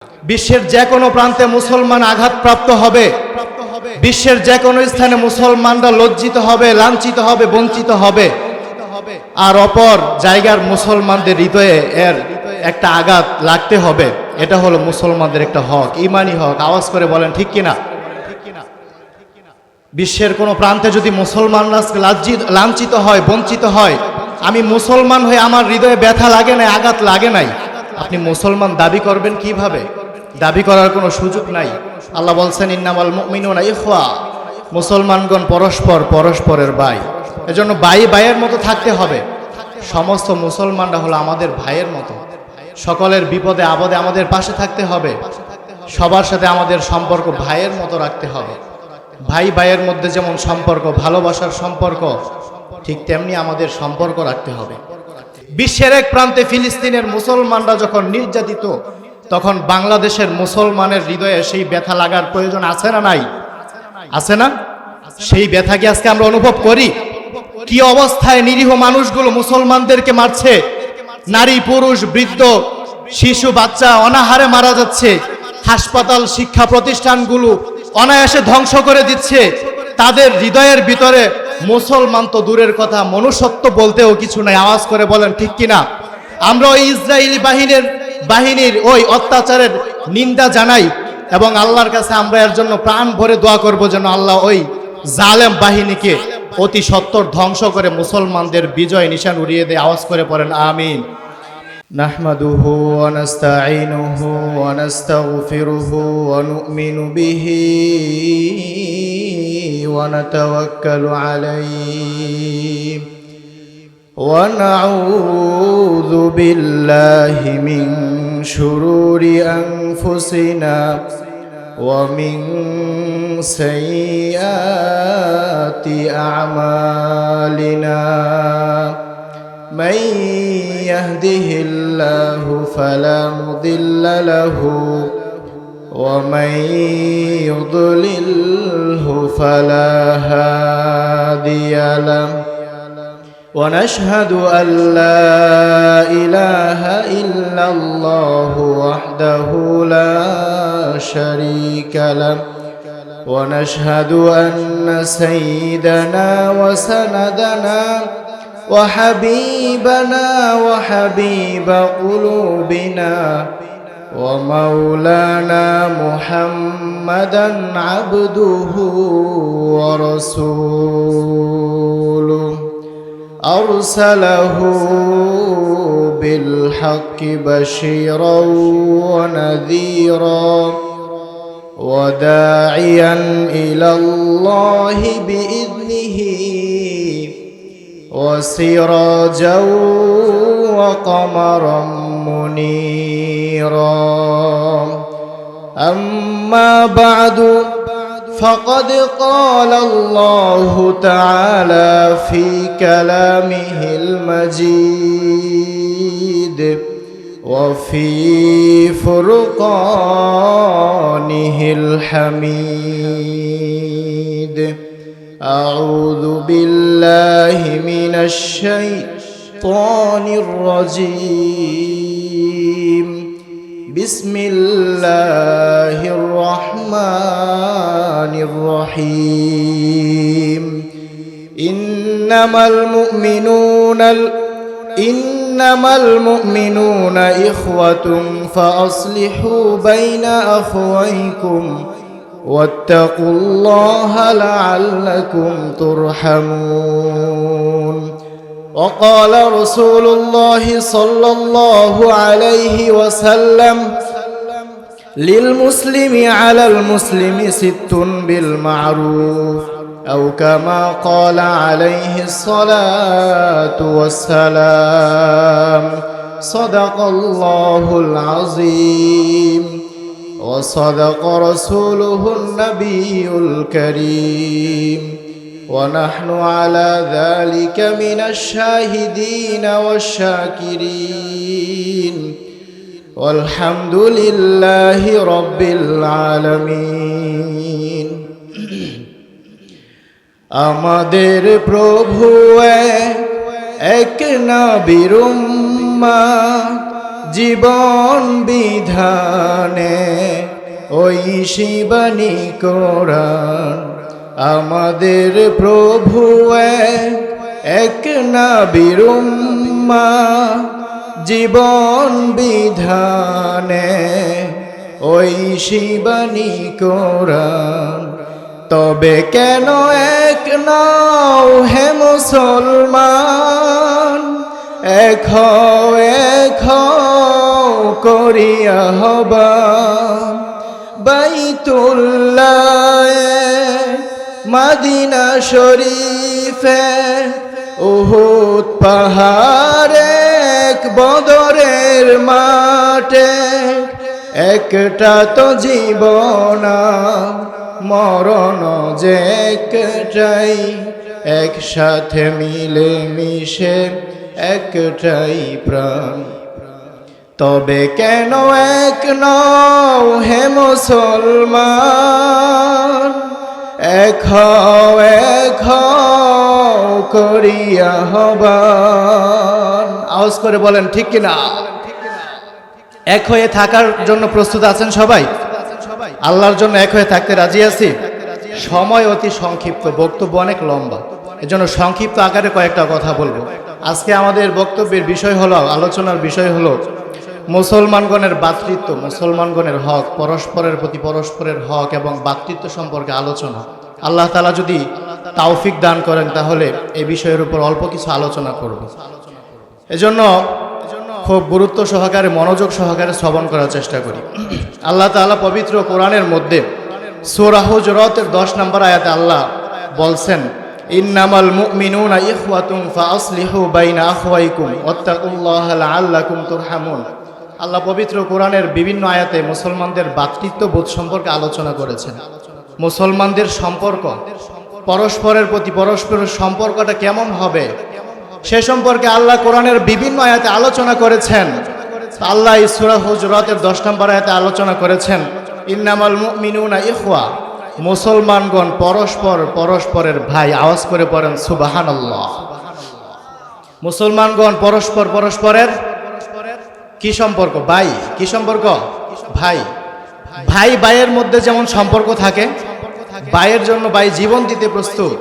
বিশ্বের যে কোনো প্রান্তে মুসলমান আঘাতপ্রাপ্ত হবে, বিশ্বের যে কোনো স্থানে মুসলমানরা লজ্জিত হবে, লাঞ্ছিত হবে, বঞ্চিত হবে, আর অপর জায়গার মুসলমানদের হৃদয়ে এর একটা আঘাত লাগতে হবে। এটা হলো মুসলমানদের একটা হক, ইমানি হক। আওয়াজ করে বলেন ঠিক কিনা? বিশ্বের কোনো প্রান্তে যদি মুসলমানরা লাঞ্ছিত হয়, বঞ্চিত হয়, আমি মুসলমান হয়ে আমার হৃদয়ে ব্যথা লাগে নাই, আঘাত লাগে নাই, আপনি মুসলমান দাবি করবেন কিভাবে? দাবি করার কোনো সুযোগ নাই। আল্লাহ বলছেন ইন্নামাল মুমিনুনা ইখওয়া, মুসলমানগণ পরস্পর পরস্পরের ভাই। এজন্য ভাই ভাইয়ের মতো থাকতে হবে। সমস্ত মুসলমানরা হলো আমাদের ভাইয়ের মতো। সকলের বিপদে আপদে আমাদের পাশে থাকতে হবে। সবার সাথে আমাদের সম্পর্ক ভাইয়ের মতো রাখতে হবে। ভাই ভাইয়ের মধ্যে যেমন সম্পর্ক, ভালোবাসার সম্পর্ক, ঠিক তেমনি আমাদের সম্পর্ক রাখতে হবে। বিশ্বের এক প্রান্তে ফিলিস্তিনের মুসলমানরা যখন নির্যাতিত, তখন বাংলাদেশের মুসলমানের হৃদয়ে সেই ব্যথা লাগার প্রয়োজন আছে না নাই? আছে না? সেই ব্যথা কি আজকে আমরা অনুভব করি? কি অবস্থায় নিরীহ মানুষগুলো মুসলমানদেরকে মারছে, নারী পুরুষ বৃদ্ধ শিশু বাচ্চা অনাহারে মারা যাচ্ছে, হাসপাতাল শিক্ষা প্রতিষ্ঠানগুলো অনায়াসে ধ্বংস করে দিচ্ছে। তাদের হৃদয়ের ভিতরে মুসলমান তো দূরের কথা, মনুষ্যত্ব বলতেও কিছু নাই। আওয়াজ করে বলেন ঠিক কিনা? আমরা ওই ইসরায়েলি বাহিনীর ওই অত্যাচারের নিন্দা জানাই এবং আল্লাহর কাছে আমরা এর জন্য প্রাণ ভরে দোয়া করব যেন আল্লাহ ওই জালেম বাহিনীকে অতি সত্বর ধ্বংস করে মুসলমানদের বিজয় নিশান উড়িয়ে দেয়। আওয়াজ করে পড়েন আমিন। নাহমাদুহু ওয়া নাস্তাঈনুহু ওয়া নাস্তাগফিরুহু ওয়া নু'মিনু বিহি ওয়া নাতাওয়াক্কালু আলাইহি ওয়া নাউযু বিল্লাহি মিন শুরুরি আনফুসিনা ওয়া মিন সাইয়্যাতি আ'মালিনা। من يهده الله فلا مضل له ومن يضلله فلا هادي له ونشهد أن لا إله إلا الله وحده لا شريك له ونشهد أن سيدنا وسندنا وحبيبنا وحبيب قلوبنا ومولانا محمدا عبده ورسوله أرسله بالحق بشيرا ونذيرا وداعيا إلى الله بإذنه وسراجا وقمرا منيرا. أما بعد فقد قال الله تعالى في كلامه المجيد وفي فرقانه الحميد. أعوذ بالله من الشيطان الرجيم. بسم الله الرحمن الرحيم. إنما المؤمنون إخوة فأصلحوا بين أخويكم واتقوا الله لعلكم ترحمون. وقال رسول الله صلى الله عليه وسلم للمسلم على المسلم ست بالمعروف أو كما قال عليه الصلاة والسلام. صدق الله العظيم وصدق رسوله النبي الكريم ونحن على ذلك من الشاهدين والشاكرين والحمد لله رب العالمين. আমাদের প্রভু এক নবীর উম্মত জীবন বিধানে ঐশীবাণী কোরআন আমাদের প্রভু এক নবীর উম্মাহ জীবন বিধানে ঐশীবাণী কোরআন তবে কেন এক নও হে মুসলমান এক করিয়া হবান বাইতুল্লাহ মদিনা শরীফে উহুদ পাহাড়ে এক বদরের মাঠে একটা তো জীবন মরণ যে একটাই একসাথে মিলে মিশে একটাই প্রাণ তবে কেন এক নও হে মুসলমান এক করিয়া হবান আওয়াজ করে বলেন ঠিক কিনা এক হয়ে থাকার জন্য প্রস্তুত আছেন সবাই আল্লাহর জন্য এক হয়ে থাকতে রাজি আছি সময় অতি সংক্ষিপ্ত বক্তব্য অনেক লম্বা এজন্য সংক্ষিপ্ত আকারে কয়েকটা কথা বলবো আজকে আমাদের বক্তব্যের বিষয় হলো আলোচনার বিষয় হলো মুসলমানগণের ভ্রাতৃত্ব মুসলমানগণের হক পরস্পরের প্রতি পরস্পরের হক এবং ভ্রাতৃত্ব সম্পর্কে আলোচনা আল্লাহ তাআলা যদি তৌফিক দান করেন তাহলে এই বিষয়ের উপর অল্প কিছু আলোচনা করব এজন্য খুব গুরুত্ব সহকারে মনোযোগ সহকারে শ্রবণ করার চেষ্টা করি আল্লাহ তাআলা পবিত্র কোরআনের মধ্যে সূরা হুজুরাতের 10 নম্বর আয়াতে আল্লাহ বলছেন ইন্নামাল মুমিনুনা ইখওয়াতুন ফাআসলিহু বাইনা আখওয়াইকুম ওয়াত্তাকুল্লাহা লাআল্লাকুম তুরহামুন আল্লাহ পবিত্র কোরআনের বিভিন্ন আয়াতে মুসলমানদের ভ্রাতৃত্ববোধ সম্পর্কে আলোচনা করেছেন মুসলমানদের সম্পর্ক পরস্পরের প্রতি পরস্পরের সম্পর্কটা কেমন হবে সে সম্পর্কে আল্লাহ কোরআনের বিভিন্ন আয়াতে আলোচনা করেছেন আল্লাহ এই সূরা হুজুরাতের 10 নম্বর আয়াতে আলোচনা করেছেন ইন্নামাল মুমিনুনা ইখওয়া মুসলমানগণ পরস্পরের ভাই আওয়াজ করে পড়েন সুবহানাল্লাহ মুসলমানগণ পরস্পরের কি সম্পর্ক ভাই কি সম্পর্ক ভাই ভাই ভাইয়ের মধ্যে যেমন সম্পর্ক থাকে ভাইয়ের জন্য ভাই জীবন দিতে প্রস্তুত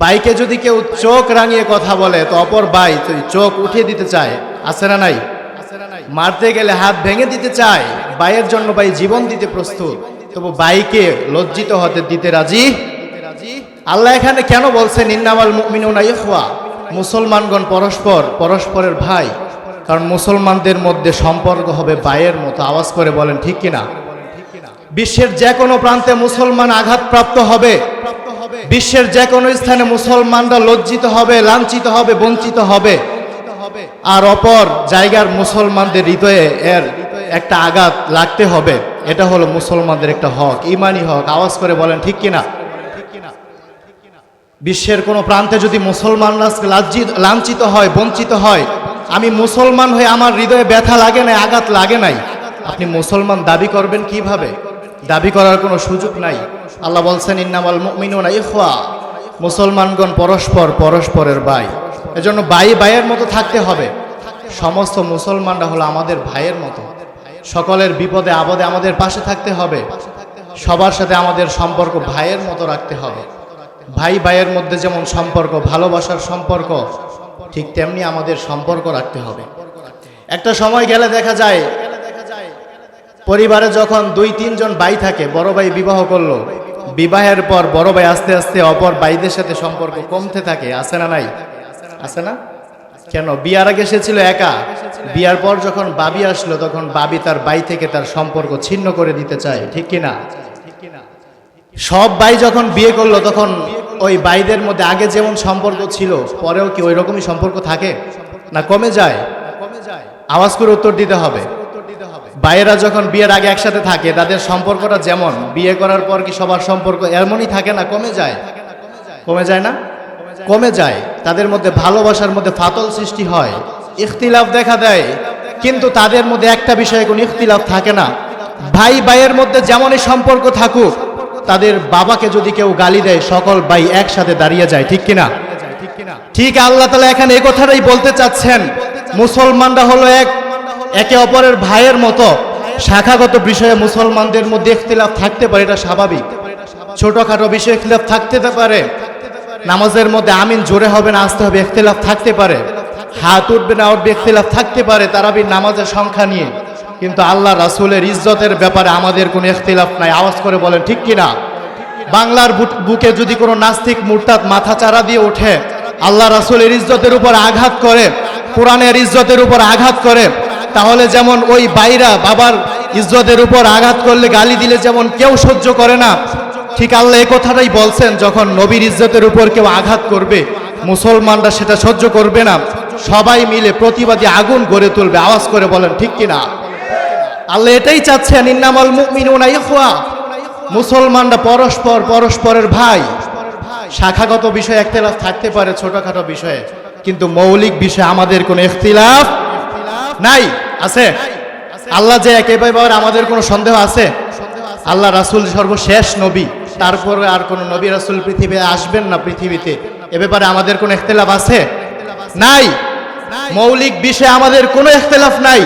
ভাইকে যদি কেউ চোখ রাঙিয়ে কথা বলে তো অপর ভাই তুই চোখ উঠিয়ে দিতে চায় আছে না নাই মারতে গেলে হাত ভেঙে দিতে চায় ভাইয়ের জন্য ভাই জীবন দিতে প্রস্তুত তবু ভাইকে লজ্জিত হতে দিতে রাজি আল্লাহ এখানে কেন বলছেন ইন্নামাল মুমিনুনা ইখওয়া মুসলমানগণ পরস্পরের ভাই কারণ মুসলমানদের মধ্যে সম্পর্ক হবে ভাইয়ের মতো আওয়াজ করে বলেন ঠিক কিনা বিশ্বের যে কোনো প্রান্তে মুসলমান আঘাতপ্রাপ্ত হবে বিশ্বের যে কোনো স্থানে মুসলমানরা লজ্জিত হবে লাঞ্ছিত হবে বঞ্চিত হবে আর অপর জায়গার মুসলমানদের হৃদয়ে এর একটা আঘাত লাগতে হবে এটা হলো মুসলমানদের একটা হক ঈমানি হক আওয়াজ করে বলেন ঠিক কিনা বিশ্বের কোনো প্রান্তে যদি মুসলমানরা লাঞ্ছিত হয় বঞ্চিত হয় আমি মুসলমান হয়ে আমার হৃদয়ে ব্যথা লাগে নাই আঘাত লাগে নাই আপনি মুসলমান দাবি করবেন কিভাবে দাবি করার কোনো সুযোগ নাই আল্লাহ বলছেন ইন্নামাল মুমিনুনা ইখওয়া মুসলমানগণ পরস্পরের ভাই এজন্য ভাইয়ের মতো থাকতে হবে সমস্ত মুসলমানরা হলো আমাদের ভাইয়ের মতো সকলের বিপদে আপদে আমাদের পাশে থাকতে হবে সবার সাথে আমাদের সম্পর্ক ভাইয়ের মতো রাখতে হবে ভাই ভাইয়ের মধ্যে যেমন সম্পর্ক ভালোবাসার সম্পর্ক ঠিক তেমনি আমাদের সম্পর্ক রাখতে হবে একটা সময় গেলে দেখা যায় পরিবারে যখন 2-3 জন ভাই থাকে বড় ভাই বিবাহ করলো বিবাহের পর বড় ভাই আস্তে আস্তে অপর ভাইদের সাথে সম্পর্ক কমতে থাকে আছে না নাই আছে না কেন বিয়ার আগে সে ছিল একা বিয়ার পর যখন বাবি আসলো তখন বাবি তার ভাই থেকে তার সম্পর্ক ছিন্ন করে দিতে চায় ঠিক কিনা সব ভাই যখন বিয়ে করলো তখন ওই ভাইদের মধ্যে আগে যেমন সম্পর্ক ছিল পরেও কি ওই রকমই সম্পর্ক থাকে না কমে যায় আওয়াজ করে উত্তর দিতে হবে ভাইয়েরা যখন বিয়ের আগে একসাথে থাকে তাদের সম্পর্কটা যেমন বিয়ে করার পর কি সবার সম্পর্ক এমনই থাকে না কমে যায় না কমে যায় তাদের মধ্যে ভালোবাসার মধ্যে ফাটল সৃষ্টি হয় ইখতিলাফ দেখা দেয় কিন্তু তাদের মধ্যে একটা বিষয়ে কোনো ইখতিলাফ থাকে না ভাই ভাইয়ের মধ্যে যেমনই সম্পর্ক থাকুক তাদের বাবাকে যদি কেউ গালি দেয় সকল ভাই একসাথে দাঁড়িয়ে যায় ঠিক কিনা ঠিক আল্লাহ তাআলা এখানে এই কথাটাই বলতে চাচ্ছেন মুসলমানরা হলো এক একে অপরের ভাইয়ের মতো শাখাগত বিষয়ে মুসলমানদের মধ্যে ইখতিলাফ থাকতে পারে, এটা স্বাভাবিক। ছোটখাটো বিষয়ে ইখতিলাফ থাকতে পারে, নামাজের মধ্যে আমিন জোরে হবে না আসতে হবে ইখতিলাফ থাকতে পারে, হাত উঠবে না উঠবে ইখতিলাফ থাকতে পারে তারাবির নামাজের সংখ্যা নিয়ে, কিন্তু আল্লাহ রাসূলের ইজ্জতের ব্যাপারে আমাদের কোনো ইখতিলাফ নাই। আওয়াজ করে বলেন ঠিক কিনা? বাংলার বুকে যদি কোনো নাস্তিক মুরতাদ মাথা চারা দিয়ে ওঠে, আল্লাহ রাসূলের ইজ্জতের উপর আঘাত করে, কোরআনের ইজ্জতের উপর আঘাত করে, তাহলে যেমন ওই বাইরা বাবার ইজ্জতের উপর আঘাত করলে গালি দিলে যেমন কেউ সহ্য করে না, ঠিক আল্লাহ এই কথাটাই বলছেন, যখন নবীর ইজ্জতের উপর কেউ আঘাত করবে মুসলমানরা সেটা সহ্য করবে না, সবাই মিলে প্রতিবাদী আগুন গড়ে তুলবে। আওয়াজ করে বলেন ঠিক কিনা? আল্লাহ এটাই চাচ্ছেন, ইন্নামাল মুমিনুনা ইখওয়া, মুসলমানরা পরস্পরের ভাই। শাখাগত বিষয়ে ইখতিলাফ থাকতে পারে ছোটখাটো বিষয়ে, কিন্তু মৌলিক বিষয়ে আমাদের কোনো ইখতিলাফ নাই। আছে আল্লাহ যে একেবারে, আমাদের কোনো সন্দেহ আছে? আল্লাহ রাসূল সর্বশেষ নবী, তারপরে আর কোনো নবী রাসূল পৃথিবীতে আসবেন না পৃথিবীতে, এ ব্যাপারে আমাদের কোনো ইখতিলাফ আছে? নাই। মৌলিক বিষয়ে আমাদের কোনো ইখতিলাফ নাই,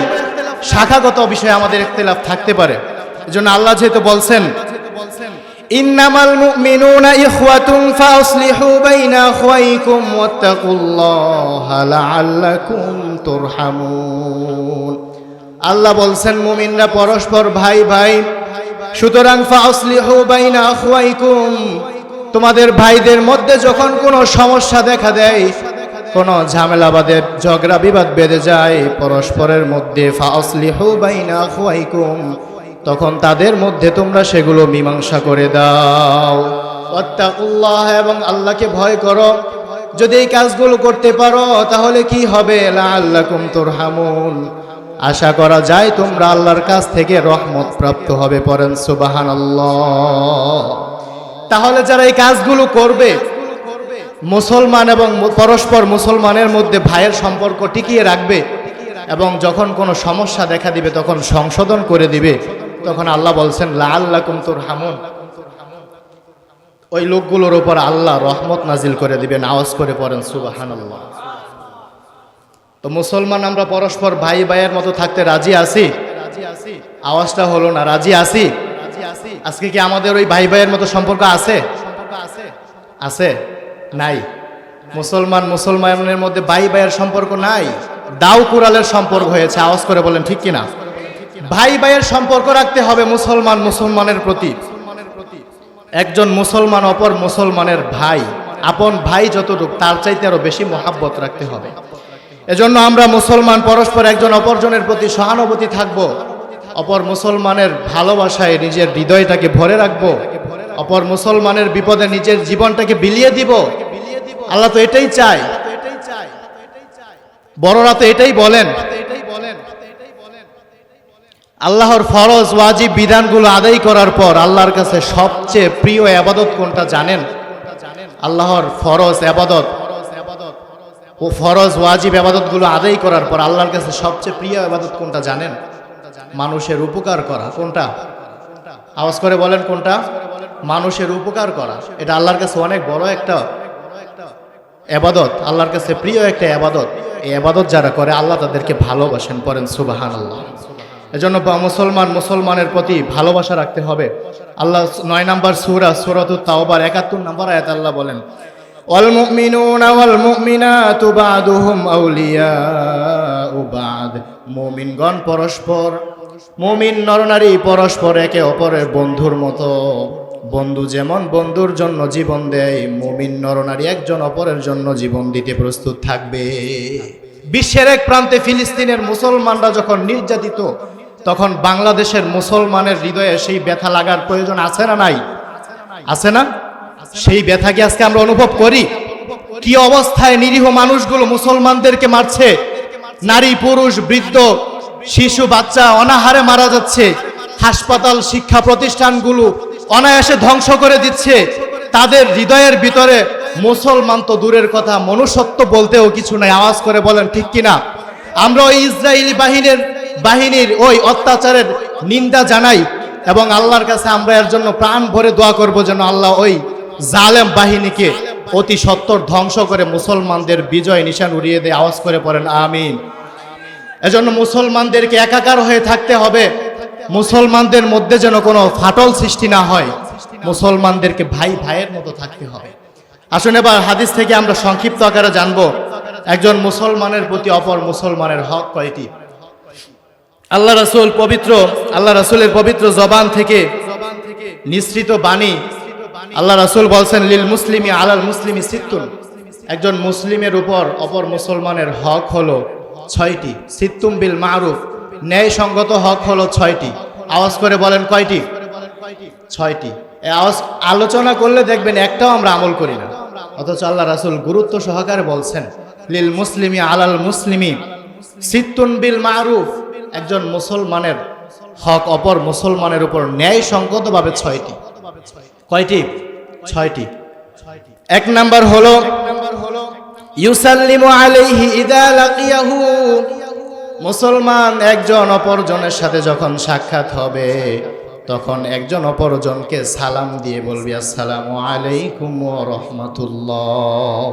শাখাগত বিষয়ে আমাদের ইখতিলাফ থাকতে পারে। এজন্য আল্লাহ যেহেতু বলছেন ইন্নামাল মুমিনুনা ইখওয়াতুন ফাসলিহু বাইনা আখওয়াইকুম ওয়াত্তাকুল্লাহা লাআল্লাকুম তুরহামুন, আল্লাহ বলছেন মুমিনরা পরস্পর ভাই ভাই, সুতরাং ফাসলিহু বাইনা আখওয়াইকুম, তোমাদের ভাইদের মধ্যে যখন কোনো সমস্যা দেখা দেয়, কোনো ঝামেলা বাঁধে, ঝগড়া বিবাদ বেঁধে যায় পরস্পরের মধ্যে, ফাসলিহু বাইনা আখওয়াইকুম, তখন তাদের মধ্যে তোমরা সেগুলো মীমাংসা করে দাও। ওয়াত্তাকুল্লাহ, এবং আল্লাহকে ভয় করো। যদি এই কাজগুলো করতে পারো তাহলে কি হবে? লাআল্লাকুম তুরহামুন, আশা করা যায় তোমরা আল্লাহর কাছ থেকে রহমত প্রাপ্ত হবে। পড়েন সুবহানাল্লাহ। তাহলে যারা এই কাজগুলো করবে, মুসলমান এবং পরস্পর মুসলমানের মধ্যে ভাইয়ের সম্পর্ক টিকিয়ে রাখবে, এবং যখন কোনো সমস্যা দেখা দিবে তখন সংশোধন করে দিবে, তখন আল্লাহ বলছেন লাআল্লাকুম তুরহামুন, ওই লোকগুলোর উপর আল্লাহ রহমত নাজিল করে দিবেন। আওয়াজ করে পড়েন সুবহানাল্লাহ। তো মুসলমান আমরা পরস্পর ভাই ভাইয়ের মতো থাকতে রাজি আছি? আওয়াজটা হলো না, রাজি আছি? আজকে কি আমাদের ওই ভাই ভাইয়ের মতো সম্পর্ক আছে? আছে? নাই। মুসলমানের মধ্যে ভাই ভাইয়ের সম্পর্ক নাই, দাও কুরালের সম্পর্ক হয়েছে। আওয়াজ করে বলেন ঠিক কিনা? ভাই ভাইয়ের সম্পর্ক রাখতে হবে মুসলমানের প্রতি। একজন মুসলমান অপর মুসলমানের ভাই, আপন ভাই যতটুকু তার চাইতে আরো বেশি মহাব্বত রাখতে হবে। এজন্য আমরা মুসলমান পরস্পর একজন অপরজনের প্রতি সহানুভূতি থাকব, অপর মুসলমানের ভালোবাসায় নিজের হৃদয়টাকে ভরে রাখবো, অপর মুসলমানের বিপদে নিজের জীবনটাকে বিলিয়ে দিব। আল্লাহ তো এটাই চায়, বড়রা তো এটাই বলেন। আল্লাহর ফরজ ওয়াজিব বিধানগুলো আদায় করার পর আল্লাহর কাছে সবচেয়ে প্রিয় ইবাদত কোনটা জানেন? আল্লাহর ফরজ ইবাদত ও ফরজ ওয়াজিব ইবাদতগুলো আদায় করার পর আল্লাহর কাছে সবচেয়ে প্রিয় ইবাদত কোনটা জানেন? মানুষের উপকার করা। কোনটা? আওয়াজ করে বলেন কোনটা? মানুষের উপকার করা। এটা আল্লাহর কাছে অনেক বড় একটা ইবাদত, আল্লাহর কাছে প্রিয় একটা ইবাদত। এই ইবাদত যারা করে আল্লাহ তাদেরকে ভালোবাসেন। পড়েন সুবহানাল্লাহ। এজন্য মুসলমানের প্রতি ভালোবাসা রাখতে হবে। আল্লাহ 9 নম্বর সূরাতুত তাওবার 71 নম্বর আয়াত আল্লাহ বলেন, ওয়াল মুমিনুনা ওয়াল মুমিনাতু বা'দুহুম আউলিয়াউ বা'দ, মুমিনগণ পরস্পর, মুমিন নরনারী পরস্পর একে অপরের বন্ধুর মতো। বন্ধু যেমন বন্ধুর জন্য জীবন দেয়, মুমিন নরনারী একজন অপরের জন্য জীবন দিতে প্রস্তুত থাকবে। বিশ্বের এক প্রান্তে ফিলিস্তিনের মুসলমানরা যখন নির্যাতিত, তখন বাংলাদেশের মুসলমানের হৃদয়ে সেই ব্যথা লাগার প্রয়োজন আছে না নাই? আছে না? সেই ব্যথা কি আজকে আমরা অনুভব করি? কি অবস্থায় নিরীহ মানুষগুলো মুসলমানদেরকে মারছে, নারী পুরুষ বৃদ্ধ শিশু বাচ্চা অনাহারে মারা যাচ্ছে, হাসপাতাল শিক্ষা প্রতিষ্ঠানগুলো অনায়াসে ধ্বংস করে দিচ্ছে। তাদের হৃদয়ের ভিতরে মুসলমান তো দূরের কথা, মনুষ্যত্ব বলতেও কিছু নাই। আওয়াজ করে বলেন ঠিক কিনা? আমরা ওই ইসরায়েলি বাহিনীর ওই অত্যাচারের নিন্দা জানাই, এবং আল্লাহর কাছে আমরা এর জন্য প্রাণ ভরে দোয়া করব যেন আল্লাহ ওই জালেম বাহিনীকে অতি সত্বর ধ্বংস করে মুসলমানদের বিজয় নিশান উড়িয়ে দেয়। আওয়াজ করে পড়েন আমিন। এজন্য মুসলমানদেরকে একাকার হয়ে থাকতে হবে। মুসলমানদের মধ্যে যেন কোনো ফাটল সৃষ্টি না হয়, মুসলমানদেরকে ভাই ভাইয়ের মতো থাকতে হবে। আসুন এবার হাদিস থেকে আমরা সংক্ষিপ্ত আকারে জানবো একজন মুসলমানের প্রতি অপর মুসলমানের হক কয়টি। আল্লাহ রাসূলের পবিত্র জবান থেকে নিঃসৃত বাণী, আল্লাহ রাসূল বলছেন লিল মুসলিমি আলাল মুসলিমি সিত্তুন, একজন মুসলিমের উপর অপর মুসলমানের হক হলো 6টি। সিত্তুম বিল মারুফ, ন্যায়সঙ্গত হক হলো 6টি। আওয়াজ করে বলেন কয়টি? 6টি। এই আওয়াজ আলোচনা করলে দেখবেন একটাও আমরা আমল করি না, অথচ আল্লাহ রাসূল গুরুত্ব সহকারে বলছেন লিল মুসলিমি আলাল মুসলিমি সিত্তুন বিল মারুফ, একজন মুসলমানের হক অপর মুসলমানের উপর ন্যায়সঙ্গতভাবে 6টি। কয়টি? 6টি। 1 নাম্বার হলো ইউসাল্লিমু আলাইহি ইদা লাকিয়াহু, মুসলমান একজন অপরজনের সাথে যখন সাক্ষাৎ হবে তখন একজন অপরজনকে সালাম দিয়ে বলবি আসসালামু আলাইকুম ওয়া রাহমাতুল্লাহ।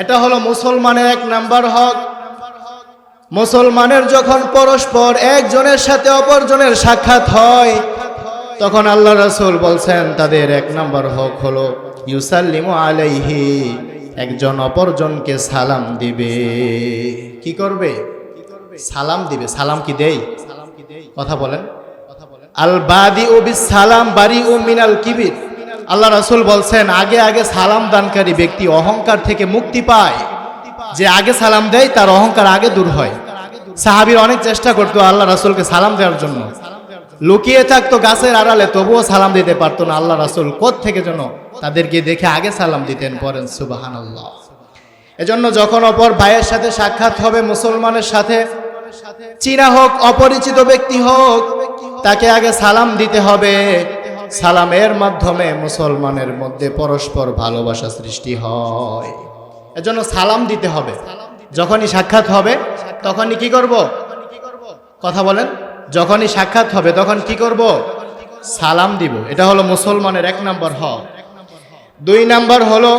এটা হলো মুসলমানের 1 নাম্বার হক। মুসলমানের যখন পরস্পর একজনের সাথে অপরজনের সাক্ষাৎ হয় তখন আল্লাহ রাসূল বলছেন তাদের 1 নাম্বার হক হলো ইউসাল্লিমু আলাইহি, একজন অপরজনকে সালাম দিবে। কি করবে? সালাম দিবে। সালাম কি দেই? কথা বলেন। আল বাদিউ বিস সালাম বারিউ মিনাল কিবির, আল্লাহ রাসূল বলছেন আগে আগে সালাম দানকারী ব্যক্তি অহংকার থেকে মুক্তি পায়। যে আগে সালাম দেয় তার অহংকার আগে দূর হয়। সাহাবীরা অনেক চেষ্টা করতো আল্লাহ রাসূলকে সালাম দেওয়ার জন্য, লুকিয়ে থাকতো গাছের আড়ালে, তবুও সালাম দিতে পারতো না। আল্লাহ রাসূল কোত্থেকে যেন তাদেরকে দেখে আগে সালাম দিতেন। পড়েন সুবহানাল্লাহ। এজন্য যখন অপর ভাইয়ের সাথে সাক্ষাৎ হবে মুসলমানের সাথে, চিনা হোক অপরিচিত ব্যক্তি হোক, তাকে আগে সালাম দিতে হবে। সালামের মাধ্যমে মুসলমানের মধ্যে পরস্পর ভালোবাসা সৃষ্টি হয়। এজন্য সালাম দিতে হবে। যখনই সাক্ষাৎ হবে তখনই কি করব? কথা বলেন। যখনই সাক্ষাৎ হবে তখন কি করব? সালাম দিব। এটা হলো মুসলমানের 1 নাম্বার হক। 2 নাম্বার হলো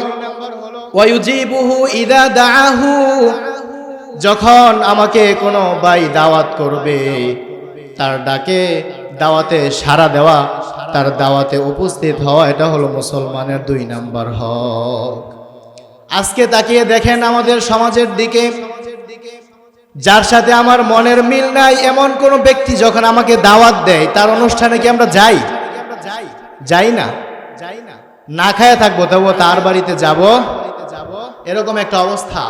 ওয়ায়ুজিবুহু ইদা দাআহু, যখন আমাকে কোনো ভাই দাওয়াত করবে তার ডাকে দাওয়াতে সাড়া দেওয়া, তার দাওয়াতে উপস্থিত হওয়া, এটা হলো মুসলমানের 2 নাম্বার হক। আজকে তাকিয়ে দেখেন আমাদের সমাজের দিকে, যার সাথে আমার মনের মিল নাই এমন কোন ব্যক্তি যখন আমাকে দাওয়াত দেয় তার অনুষ্ঠানে কি আমরা যাই? যাই না। না খায় থাকবো তবুও তার বাড়িতে যাব, এরকম একটা অবস্থা।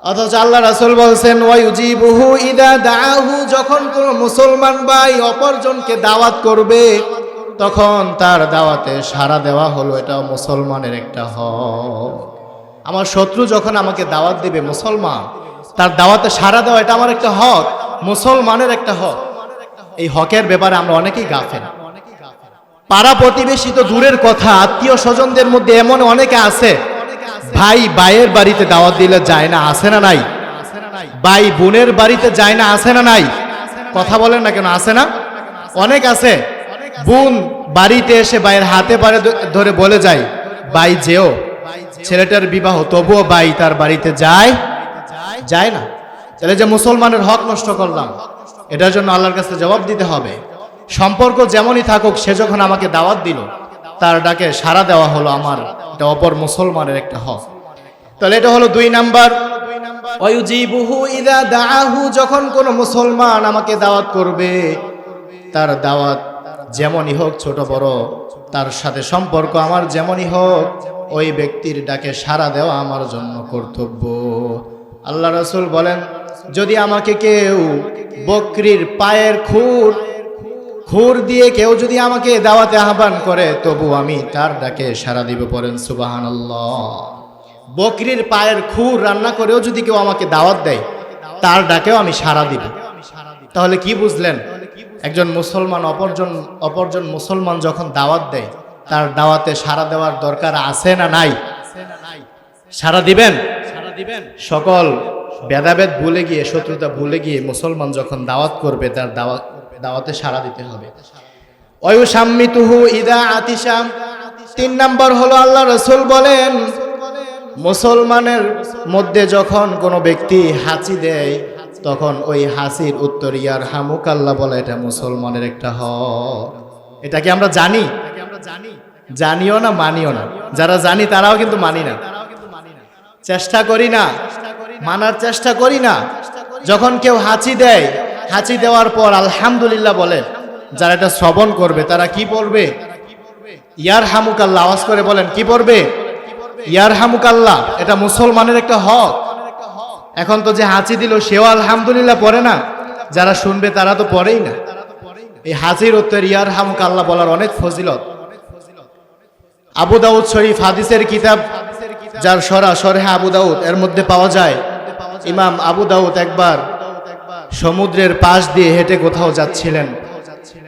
অথচ আল্লাহ রাসূল বলছেন ওয়ায়ুজিবুহু ইদা দাআহু, যখন কোন মুসলমান ভাই অপরজনকে দাওয়াত করবে তখন তার দাওয়াতে সাড়া দেওয়া হলো, এটা মুসলমানের একটা হক। আমার শত্রু যখন আমাকে দাওয়াত দিবে মুসলমান, তার দাওয়াতে সাড়া দেওয়া এটা আমার একটা হক, মুসলমানের একটা হক। এই হকের ব্যাপারে আমরা অনেকেই গাফেল। পাড়া প্রতিবেশী তো দূরের কথা, আত্মীয় স্বজনদের মধ্যে এমন অনেকে আছে ভাই ভাইয়ের বাড়িতে দাওয়াত দিলে যায় না, আছে না নাই? ভাই বোনের বাড়িতে যায় না, আছে না নাই? কথা বলেন না কেন, আছে না? অনেক আছে। বোন বাড়িতে এসে ভাইয়ের হাতে পারে ধরে বলে যায় ভাই যেও, ছেলেটার বিবাহ, তবুও ভাই তার বাড়িতে যায় না। তাহলে যে মুসলমানের হক নষ্ট করলাম, এটার জন্য আল্লাহর কাছে জবাব দিতে হবে। সম্পর্ক যেমনই থাকুক, সে যখন আমাকে দাওয়াত দিল তার ডাকে সাড়া দেওয়া হলো আমার, এটা অপর মুসলমানের একটা হক। তাহলে এটা হলো 2 নাম্বার। ওয়ায়ুজিবুহু ইদা দাআহু, যখন কোন মুসলমান আমাকে দাওয়াত করবে তার দাওয়াত যেমনই হোক ছোট বড়, তার সাথে সম্পর্ক আমার যেমনই হোক, ওই ব্যক্তির ডাকে সাড়া দেওয়া আমার জন্য কর্তব্য। আল্লাহ রাসূল বলেন যদি আমাকে কেউ বকরির পায়ের খুর দিয়ে কেউ যদি আমাকে দাওয়াতে আহ্বান করে তবু আমি তার ডাকে সাড়া দিব। পড়েন সুবহানাল্লাহ। বকরির পায়ের খুর রান্না করেও যদি কেউ আমাকে দাওয়াত দেয় তার ডাকেও আমি সাড়া দিব। তাহলে কি বুঝলেন? একজন মুসলমান অপরজন মুসলমান যখন দাওয়াত দেয় তার দাওয়াতে সাড়া দেওয়ার দরকার আছে না নাই? সাড়া দিবেন। সকল ভেদাভেদ ভুলে গিয়ে, শত্রুতা ভুলে গিয়ে মুসলমান যখন দাওয়াত করবে তার দাওয়াতে সাড়া দিতে হবে। ওয়ায়ুসাম্মিতুহু ইদা আতিশা। 3 নাম্বার হলো আল্লাহ রাসূল বলেন মুসলমানের মধ্যে যখন কোনো ব্যক্তি হাঁচি দেয় তখন ওই হাসির উত্তর ইয়ারহামুকাল্লাহ বলা এটা মুসলমানের একটা হক। এটা কি আমরা জানি? জানিও না, মানিও না। যারা জানি তারাও কিন্তু মানি না, চেষ্টা করি না, মানার চেষ্টা করি না। যখন কেউ হাঁচি দেয়, হাঁচি দেওয়ার পর আলহামদুলিল্লাহ বলে, যারা এটা শ্রবণ করবে তারা কি পড়বে? ইয়ারহামুকাল্লাহ আওয়াজ করে বলেন, কি পড়বে? ইয়ারহামুকাল্লাহ। এটা মুসলমানের একটা হক। এখন তো যে হাঁচি দিল সেও আলহামদুলিল্লাহ পড়ে না, যারা শুনবে তারা তো পড়েই না। এই হাজির উত্তর ইয়ারহামুকাল্লাহ বলার অনেক ফজিলত। আবু দাউদ শরীফ হাদিসের কিতাব, যার শরহে আবু দাউদ, এর মধ্যে পাওয়া যায় ইমাম আবু দাউদ একবার সমুদ্রের পাশ দিয়ে হেঁটে কোথাও যাচ্ছিলেন।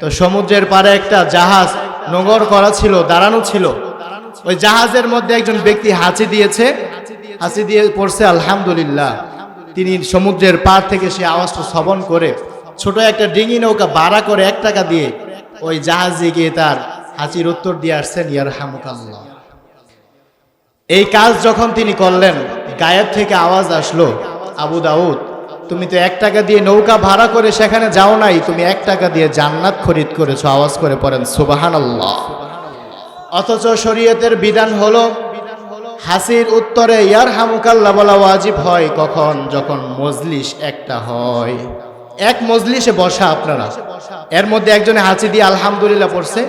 তো সমুদ্রের পাড়ে একটা জাহাজ নোঙর করা ছিল, দাঁড়ানো ছিল। ওই জাহাজের মধ্যে একজন ব্যক্তি হাঁচি দিয়েছে, হাঁচি দিয়ে পড়ছে আলহামদুলিল্লাহ। তিনি সমুদ্রের পার থেকে সে আওয়াজটা শ্রবণ করে ছোট একটা ডিঙি নৌকা ভাড়া করে 1 টাকা দিয়ে ওই জাহাজে গিয়ে তার হাঁচির উত্তর দিয়ে আসছেন ইয়ারহামুকাল্লাহ। এই কাজ যখন তিনি করলেন, গায়েব থেকে আওয়াজ আসলো, আবু দাউদ তুমি তো 1 টাকা দিয়ে নৌকা ভাড়া করে সেখানে যাও নাই, তুমি 1 টাকা দিয়ে জান্নাত খরিদ করেছো। আওয়াজ করে পড়েন সুবহানাল্লাহ। অথচ শরীয়তের বিধান হলো হাসির উত্তরে ইয়ারহামুকাল্লাহ বলা ওয়াজিব হয় কখন? যখন মজলিস একটা হয়, এক মজলিসে বসা আপনারা, এর মধ্যে একজনে হাঁচি দিয়ে আলহামদুলিল্লাহ পড়ছে,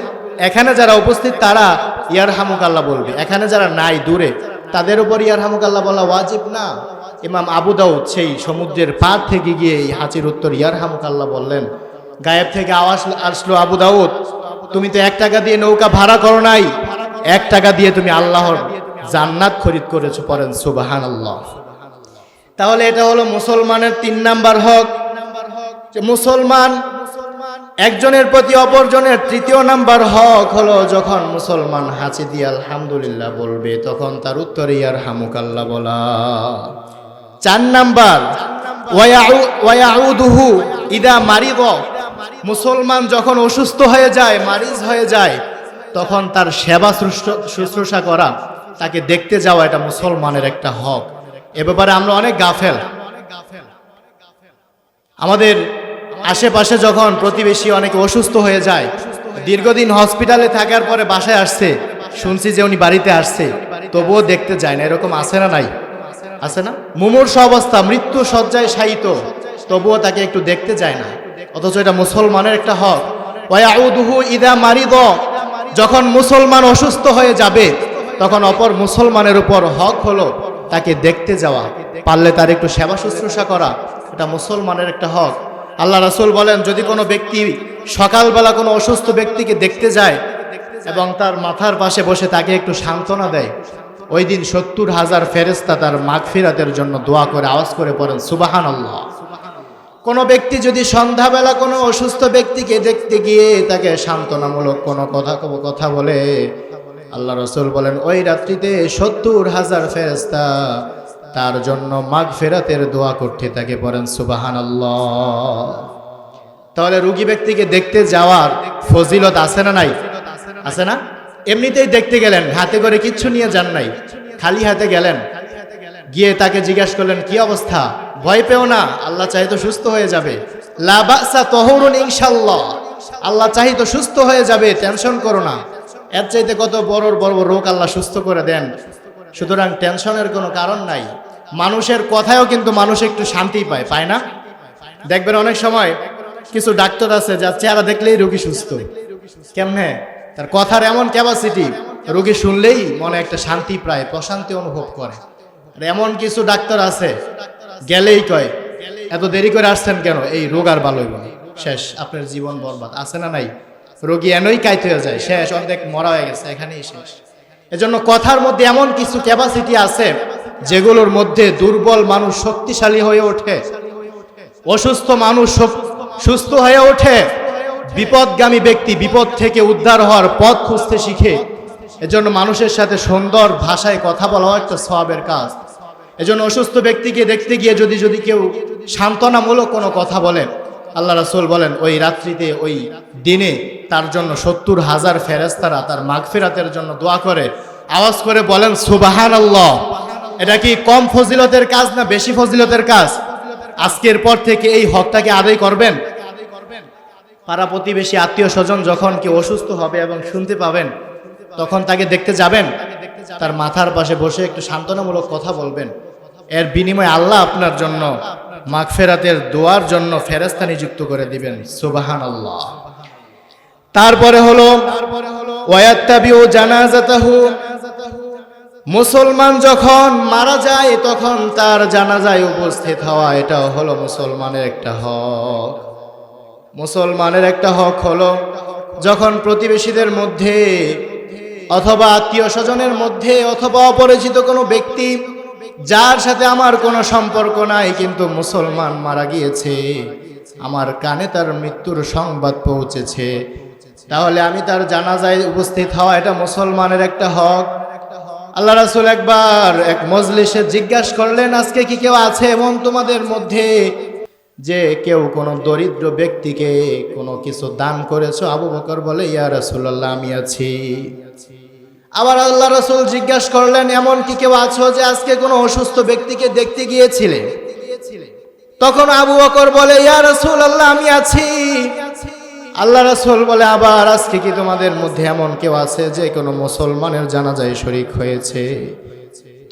এখানে যারা উপস্থিত তারা ইয়ারহামুকাল্লাহ বলবে, এখানে যারা নাই দূরে তাদের উপর ইয়ারহামুকাল্লাহ বলা ওয়াজিব না। ইমাম আবু দাউদ সেই সমুদ্রের পার থেকে গিয়ে এই হাঁচির উত্তর ইয়ারহামুকাল্লাহ বললেন। গায়েব থেকে আওয়াজ আসলো, আবু দাউদ তুমি তো 1 টাকা দিয়ে নৌকা ভাড়া করো নাই, 1 টাকা দিয়ে তুমি আল্লাহর জান্নাত খরিদ করেছো। পড়েন সুবহানাল্লাহ। তাহলে এটা হলো মুসলমানের 3 নাম্বার হক, যে মুসলমান একজনের প্রতি অপরজনের। 3য় নাম্বার হক হলো যখন মুসলমান হাঁচি দিয়ে আলহামদুলিল্লাহ বলবে তখন তার উত্তরে ইয়ারহামুকাল্লাহ বলা। 4 নাম্বার ওয়ায়াউদুহু ইদা মারিদ। মুসলমান যখন অসুস্থ হয়ে যায়, মারিজ হয়ে যায়, তখন তার সেবা শুশ্রূষা করা, তাকে দেখতে যাওয়া, এটা মুসলমানের একটা হক। এ ব্যাপারে আমরা অনেক গাফেল। আমাদের আশেপাশে যখন প্রতিবেশী অনেকে অসুস্থ হয়ে যায়, দীর্ঘদিন হসপিটালে থাকার পরে বাসায় আসছে, শুনছি যে উনি বাড়িতে আসছে, তবুও দেখতে যায় না। এরকম আছে না নাই? আছে না? মুমূর্ষ অবস্থা, মৃত্যু শয্যায় শায়িত, তবুও তাকে একটু দেখতে যায় না। অথচ এটা মুসলমানের একটা হক। ওয়ায়াউদুহু ইদা মারিদ। যখন মুসলমান অসুস্থ হয়ে যাবে তখন অপর মুসলমানের উপর হক হলো তাকে দেখতে যাওয়া, পারলে তার একটু সেবা শুশ্রূষা করা, এটা মুসলমানের একটা হক। আল্লাহ রাসূল বলেন, যদি কোনো ব্যক্তি সকালবেলা কোনো অসুস্থ ব্যক্তিকে দেখতে যায় এবং তার মাথার পাশে বসে তাকে একটু সান্ত্বনা দেয়, ওই দিন 70,000 ফেরেশতা তার মাগফিরাতের জন্য দোয়া করে। আওয়াজ করে পড়েন সুবহানাল্লাহ। কোনো ব্যক্তি যদি সন্ধ্যাবেলা কোনো অসুস্থ ব্যক্তিকে দেখতে গিয়ে তাকে সান্ত্বনামূলক কোনো কথা বলে, আল্লাহ রাসূল বলেন ওই রাত্রিতে 70,000 ফেরেশতা তার জন্য মাগফিরাতের দোয়া করতে থাকে। পড়েন সুবহানাল্লাহ। তাহলে রোগী ব্যক্তিকে দেখতে যাওয়ার ফজিলত আছে না নাই? আছে না? এমনিতেই দেখতে গেলেন, হাতে করে কিচ্ছু নিয়ে যান নাই, খালি হাতে গেলেন, গিয়ে তাকে জিজ্ঞাসা করলেন কি অবস্থা? ভয় পেও না, আল্লাহ চাই তো সুস্থ হয়ে যাবে। লা বাসা তাহুরুন ইনশাআল্লাহ। আল্লাহ চাই তো সুস্থ হয়ে যাবে, টেনশন করো না। এর চাইতে কত বড় বড় রোগ আল্লাহ সুস্থ করে দেন। সুতরাং টেনশনের কোনো কারণ নাই। মানুষের কথায়ও কিন্তু মানুষ একটু শান্তি পায়, পায় না? দেখবেন অনেক সময় কিছু ডাক্তার আছে যার চেহারা দেখলেই রোগী সুস্থ। কেমনে? তার কথার এমন ক্যাপাসিটি, রোগী শুনলেই মনে একটা শান্তি পায়, প্রশান্তি অনুভব করে। আর এমন কিছু ডাক্তার আছে গেলেই কয় এত দেরি করে আসছেন কেন, এই রোগ আর ভালো হইব না, শেষ, আপনার জীবন বরবাদ। আছে না নাই? রোগী এনই কাইত হয়ে যায়, শেষ, অর্ধেক মরা হয়ে গেছে, এখানেই শেষ। এজন্য কথার মধ্যে এমন কিছু ক্যাপাসিটি আছে যেগুলোর মধ্যে দুর্বল মানুষ শক্তিশালী হয়ে ওঠে, অসুস্থ মানুষ সুস্থ হয়ে ওঠে, বিপদগামী ব্যক্তি বিপদ থেকে উদ্ধার হওয়ার পথ খুঁজতে শিখে। এজন্য মানুষের সাথে সুন্দর ভাষায় কথা বলা একটা সওয়াবের কাজ। এজন্য অসুস্থ ব্যক্তিকে দেখতে গিয়ে যদি কেউ সান্ত্বনামূলক কোনো কথা বলে, আল্লাহ রাসূল বলেন ওই রাত্রিতে, ওই দিনে তার জন্য 70,000 ফেরেশতারা তার মাগফিরাতের জন্য দোয়া করে। আওয়াজ করে বলেন সুবহানাল্লাহ। এটা কি কম ফজিলতের কাজ না বেশি ফজিলতের কাজ? আজকের পর থেকে এই হকটাকে আদায় করবেন। পাড়া প্রতিবেশী আত্মীয় স্বজন যখন কেউ অসুস্থ হবে এবং শুনতে পাবেন, তখন তাকে দেখতে যাবেন, তার মাথার পাশে বসে একটু সান্ত্বনামূলক কথা বলবেন। এর বিনিময়ে আল্লাহ আপনার জন্য মাগফিরাতের দোয়ার জন্য ফেরেশতা নিযুক্ত করে দিবেন। সুবহানাল্লাহ। তারপরে হলো ওয়ায়াত্তাবিউ জানাজাতাহু, মুসলমান যখন মারা যায় তখন তার জানাজায় উপস্থিত হওয়া, এটাও হলো মুসলমানের একটা হক। মুসলমানের একটা হক হলো যখন প্রতিবেশীদের মধ্যে অথবা আত্মীয় স্বজনের মধ্যে অথবা অপরিচিত কোনো ব্যক্তি যার সাথে আমার কোনো সম্পর্ক নাই কিন্তু মুসলমান মারা গিয়েছে, আমার কানে তার মৃত্যুর সংবাদ পৌঁছেছে, তাহলে আমি তার জানাজায় উপস্থিত হওয়া, এটা মুসলমানের একটা হক। আল্লাহ রাসূল একবার এক মজলিসে জিজ্ঞাসা করলেন, আজকে কি কেউ আছে এমন তোমাদের মধ্যে যে কেউ কোনো দরিদ্র ব্যক্তিকে কোনো কিছু দান করেছো? আবু বকর বলে, ইয়া রাসূলুল্লাহ, আমি আছি। আবার আল্লাহ রাসূল জিজ্ঞাসা করলেন, এমন কি কেউ আছো যে আজকে কোনো অসুস্থ ব্যক্তিকে দেখতে গিয়েছিলে? তখন আবু বকর বলে, ইয়া রাসূলুল্লাহ, আমি আছি। আল্লাহ রাসূল বলে, আবার আজকে কি তোমাদের মধ্যে এমন কেউ আছে যে কোনো মুসলমানের জানাজায় শরীক হয়েছে?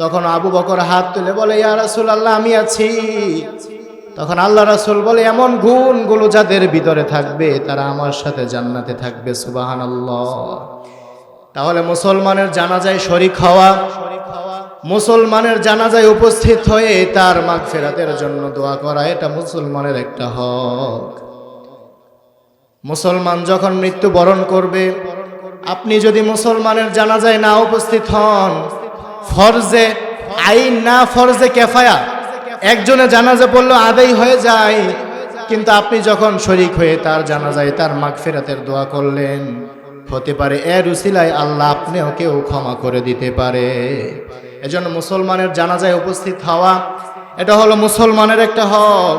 তখন আবু বকর হাত তুলে বলে, ইয়া রাসূলুল্লাহ, আমি আছি। তখন আল্লাহ রাসূল বলে, এমন গুণগুলো যাদের ভিতরে থাকবে তারা আমার সাথে জান্নাতে থাকবে। সুবহানাল্লাহ। তাহলে মুসলমানের জানাজায় শরীক হওয়া, মুসলমানের জানাজায় উপস্থিত হয়ে তার মাগফিরাতের জন্য দোয়া করা, এটা মুসলমানের একটা হক। মুসলমান যখন মৃত্যুবরণ করবে, আপনি যদি মুসলমানের জানাজায় না উপস্থিত হন, ফরজে আইন না ফরজে কিফায়া, একজনে জানাজা পড়লো আদায় হয়ে যায়, কিন্তু আপনি যখন শরীক হয়ে তার জানাজায় তার মাগফিরাতের দোয়া করলেন, হতে পারে এর উসিলায় আল্লাহ আপনিও কেউ ক্ষমা করে দিতে পারে। এজন্য মুসলমানের জানাজায় উপস্থিত হওয়া, এটা হলো মুসলমানের একটা হক।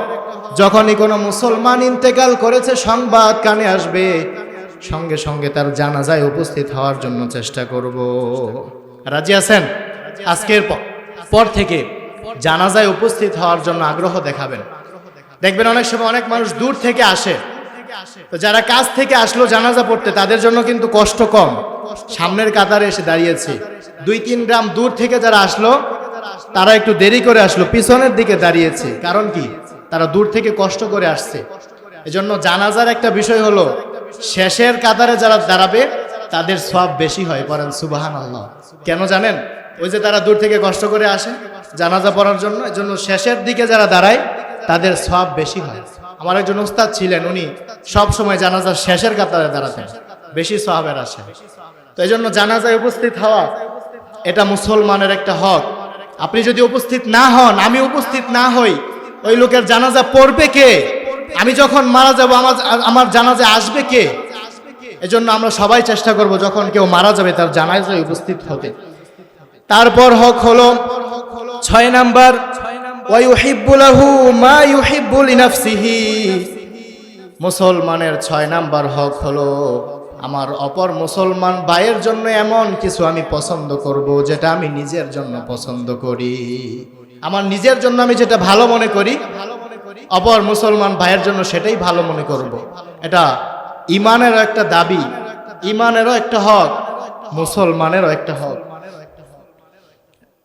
যখনই কোনো মুসলমান ইন্তেকাল করেছে সংবাদ কানে আসবে, সঙ্গে সঙ্গে তার জানাজায় উপস্থিত হওয়ার জন্য চেষ্টা করব। রাজি আছেন? আজকের পর থেকে জানাজায় উপস্থিত হওয়ার জন্য আগ্রহ দেখাবেন। দেখবেন অনেক সময় অনেক মানুষ দূর থেকে আসে, তো যারা কাছ থেকে আসলো জানাজা পড়তে তাদের জন্য কিন্তু কষ্ট কম। সামনের কাতারে এসে দাঁড়িয়েছে, 2-3 গ্রাম দূর থেকে যারা আসলো তারা একটু দেরি করে আসলো, পিছনের দিকে দাঁড়িয়েছে। কারণ কি? তারা দূর থেকে কষ্ট করে আসছে। এজন্য জানাজার একটা বিষয় হলো শেষের কাতারে যারা দাঁড়াবে তাদের সওয়াব বেশি হয়। পড়েন সুবহানাল্লাহ। কেন জানেন? ওই যে তারা দূর থেকে কষ্ট করে আসে জানাজা পড়ার জন্য, এজন্য শেষের দিকে যারা দাঁড়ায় তাদের সওয়াব বেশি হয়। আমার একজন উস্তাদ ছিলেন, উনি সব সময় জানাজার শেষের কাতারে দাঁড়াতেন, বেশি সওয়াবের আসে। তো এই জন্য জানাজায় উপস্থিত হওয়া, এটা মুসলমানের একটা হক। আপনি যদি উপস্থিত না হন, আমি উপস্থিত না হই, ওই লোকের জানাজা পড়বে কে? আমি যখন মারা যাব আমার জানাজা আসবে কে? এজন্য আমরা সবাই চেষ্টা করব যখন কেউ মারা যাবে তার জানাজায় উপস্থিত হতে। তারপর হক হলো 6 নাম্বার, ওয়া ইউহিব্বু লাহু মা ইউহিব্বু লিনাফসিহি। মুসলমানের 6 নাম্বার হক হলো আমার অপর মুসলমান ভাইয়ের জন্য এমন কিছু আমি পছন্দ করব যেটা আমি নিজের জন্য পছন্দ করি। আমার নিজের জন্য আমি যেটা ভালো মনে করি, অপর মুসলমান ভাইয়ের জন্য সেটাই ভালো মনে করব। এটা ইমানেরও একটা দাবি, ইমানেরও একটা হক, মুসলমানেরও একটা হক।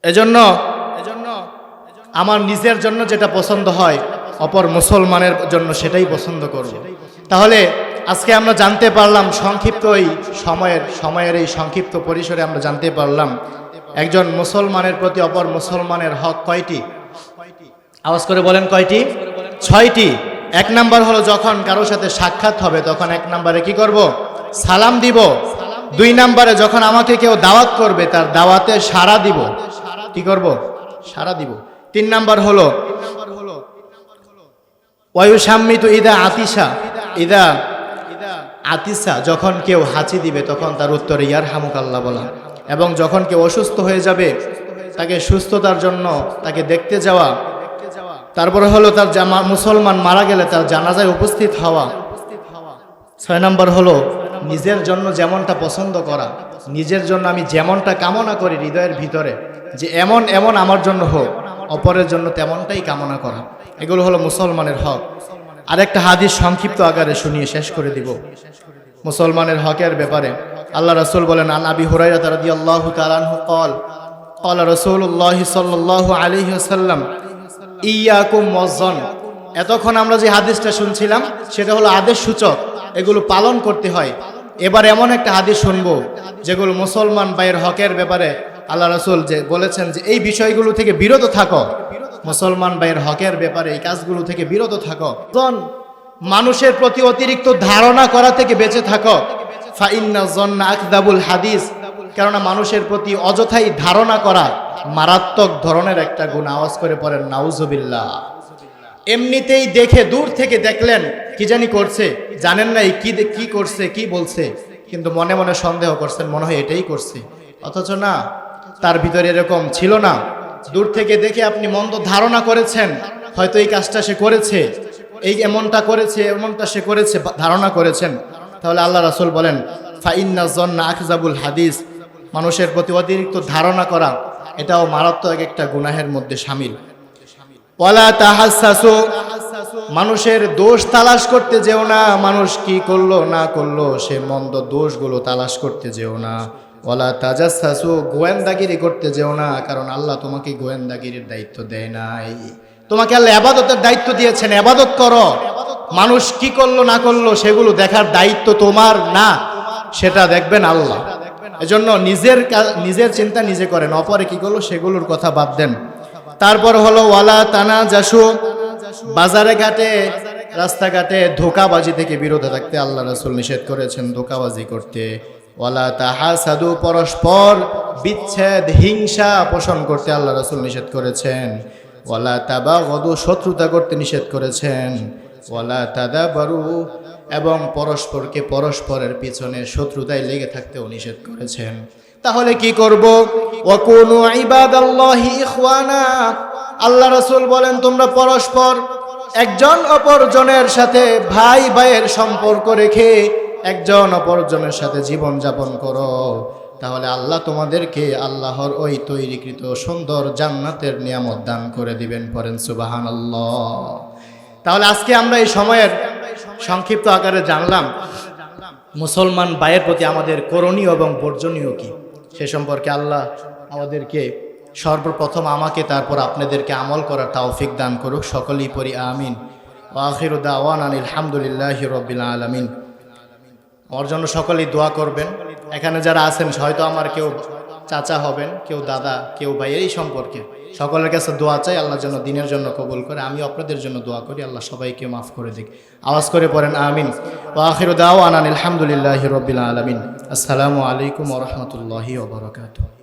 এজন্য আমার নিজের জন্য যেটা পছন্দ হয় অপর মুসলমানের জন্য সেটাই পছন্দ করব। তাহলে আজকে আমরা জানতে পারলাম সংক্ষিপ্ত এই সময়ের এই সংক্ষিপ্ত পরিসরে আমরা জানতে পারলাম একজন মুসলমানের প্রতি অপর মুসলমানের হক কয়টি? আওয়াজ করে বলেন কয়টি? 6টি। 1 নাম্বার হলো যখন কারোর সাথে সাক্ষাৎ হবে তখন 1 নম্বরে কি করব? সালাম দিব। 2 নম্বরে যখন আমাকে কেউ দাওয়াত করবে তার দাওয়াতে সাড়া দিব। কি করব? সাড়া দিব। 3 নাম্বার হলো ওয়ায়ুসাম্মিতু ইদা আতিসা, যখন কেউ হাঁচি দিবে তখন তার উত্তরে ইয়ারহামুকাল্লাহ বলা। এবং যখন কেউ অসুস্থ হয়ে যাবে তাকে সুস্থতার জন্য তাকে দেখতে যাওয়া। তারপরে হলো তার মুসলমান মারা গেলে তার জানাজায় উপস্থিত হওয়া। 6 নম্বর হলো নিজের জন্য যেমনটা পছন্দ করা, নিজের জন্য আমি যেমনটা কামনা করি হৃদয়ের ভিতরে যে এমন এমন আমার জন্য হোক, অপরের জন্য তেমনটাই কামনা করা, এগুলো হলো মুসলমানের হক। আরেকটা হাদিস সংক্ষিপ্ত আকারে শুনিয়ে শেষ করে দিব মুসলমানের হকের ব্যাপারে। আল্লাহ রাসূল বলেন, আন আবি হুরায়রা রাদিয়াল্লাহু তাআলা আনহু قال قال রাসূলুল্লাহ সাল্লাল্লাহু আলাইহি ওয়াসাল্লাম ইয়াকুম ওয়াজ্জন। এতক্ষণ আমরা যে হাদিসটা শুনছিলাম সেটা হলো আদেশ সূচক, এগুলো পালন করতে হয়। এবার এমন একটা হাদিস শুনবো যেগুলো মুসলমান ভাইয়ের হকের ব্যাপারে আল্লাহ রাসূল যে বলেছেন যে এই বিষয়গুলো থেকে বিরত থাকো, মুসলমান ভাইয়ের হকের ব্যাপারে এই কাজগুলো থেকে বিরত থাকো। মানুষের প্রতি অতিরিক্ত ধারণা করা থেকে বেঁচে থাকো। ফাইন্না যন্না আকযাবুল হাদিস, কেননা মানুষের প্রতি অযথাই ধারণা করা মারাত্মক ধরনের একটা গুনাহ। আওয়াজ করে পড়েন নাউজুবিল্লাহ। এমনিতেই দেখে দূর থেকে দেখলেন কি জানি করছে, জানেন না এই কি করছে কি বলছে, কিন্তু মনে মনে সন্দেহ করছেন মনে হয় এটাই করছে, অথচ না, তার ভিতরে এরকম ছিল না। দূর থেকে দেখে আপনি মন্দ ধারণা করেছেন, হয়তো এই কাজটা সে করেছে, এই এমনটা করেছে, এমনটা সে করেছে, ধারণা করেছেন। তাহলে আল্লাহ রাসূল বলেন ফাইন্না যন্না আকযাবুল হাদিস, মানুষের প্রতি অতিরিক্ত ধারণা করা এটাও মারাত্মক একটা গুনাহের মধ্যে শামিল। ওয়ালা তাহাসসাসু, মানুষের দোষ তালাশ করতে যেও না, মানুষ কি করলো না করলো সে মন্দ দোষগুলো তালাশ করতে যেও না। ওয়ালা তাজাসসাসু, গোয়েন্দাগিরি করতে যেও না, কারণ আল্লাহ তোমাকে গোয়েন্দাগিরির দায়িত্ব দেয় নাই। তোমাকে আল্লাহ ইবাদতের দায়িত্ব দিয়েছেন, ইবাদত করো। মানুষ কি করলো না করলো সেগুলো দেখার দায়িত্ব তোমার না, সেটা দেখবেন আল্লাহ। এজন্য নিজের চিন্তা নিজে করেন, অপরে কি করলো সেগুলোর কথা বাদ দেন। তারপর হলো ওয়ালা তানাজাসু, বাজারে ঘাটে রাস্তাঘাটে ধোঁকাবাজি থেকে বিরত থাকতে আল্লাহ রাসূল নিষেধ করেছেন, ধোঁকাবাজি করতে। ওয়ালা তাহাসাদু, পরস্পর বিচ্ছেদ হিংসা পোষণ করতে আল্লাহ রাসূল নিষেধ করেছেন। ওয়ালা তাবাগদু, শত্রুতা করতে নিষেধ করেছেন। ওয়ালা তাদাবারু, এবং পরস্পরকে পরস্পরের পিছনে শত্রুতায় লেগে থাকতেও নিষেধ করেছেন। তাহলে কি করব? ওয়াকুনু ইবাদাল্লাহি ইখওয়ানা, আল্লাহ রাসূল বলেন তোমরা পরস্পর একজন অপরজনের সাথে ভাই ভাইয়ের সম্পর্ক রেখে একজন অপরজনের সাথে জীবন যাপন করো, তাহলে আল্লাহ তোমাদেরকে আল্লাহর ওই তৈরিকৃত সুন্দর জান্নাতের নিয়ামত দান করে দিবেন। পড়েন সুবহানাল্লাহ। তাহলে আজকে আমরা এই সময়ের সংক্ষিপ্ত আকারে জানলাম মুসলমান ভাইয়ের প্রতি আমাদের করণীয় এবং বর্জনীয় কি, সে সম্পর্কে আল্লাহ আমাদেরকে সর্বপ্রথম আমাকে তারপর আপনাদেরকে আমল করার তৌফিক দান করুক। সকলেই পড়ি আমিন। ওয়া আখিরু দাওয়ানা আলহামদুলিল্লাহি রাব্বিল আলামিন। আমার জন্য সকলেই দোয়া করবেন। এখানে যারা আছেন হয়তো আমার কেউ চাচা হবেন, কেউ দাদা, কেউ ভাই, এই সম্পর্কে সকলের কাছে দোয়া চাই আল্লাহ যেন দিনের জন্য কবুল করে। আমি আপনাদের জন্য দোয়া করি আল্লাহ সবাইকে মাফ করে দিক। আওয়াজ করে পড়েন আমিন। ওয়া আখিরু দাওয়ানা আলহামদুলিল্লাহি রাব্বিল আলামিন। আসসালামু আলাইকুম ওয়া রাহমাতুল্লাহি ওয়া বারাকাতুহু।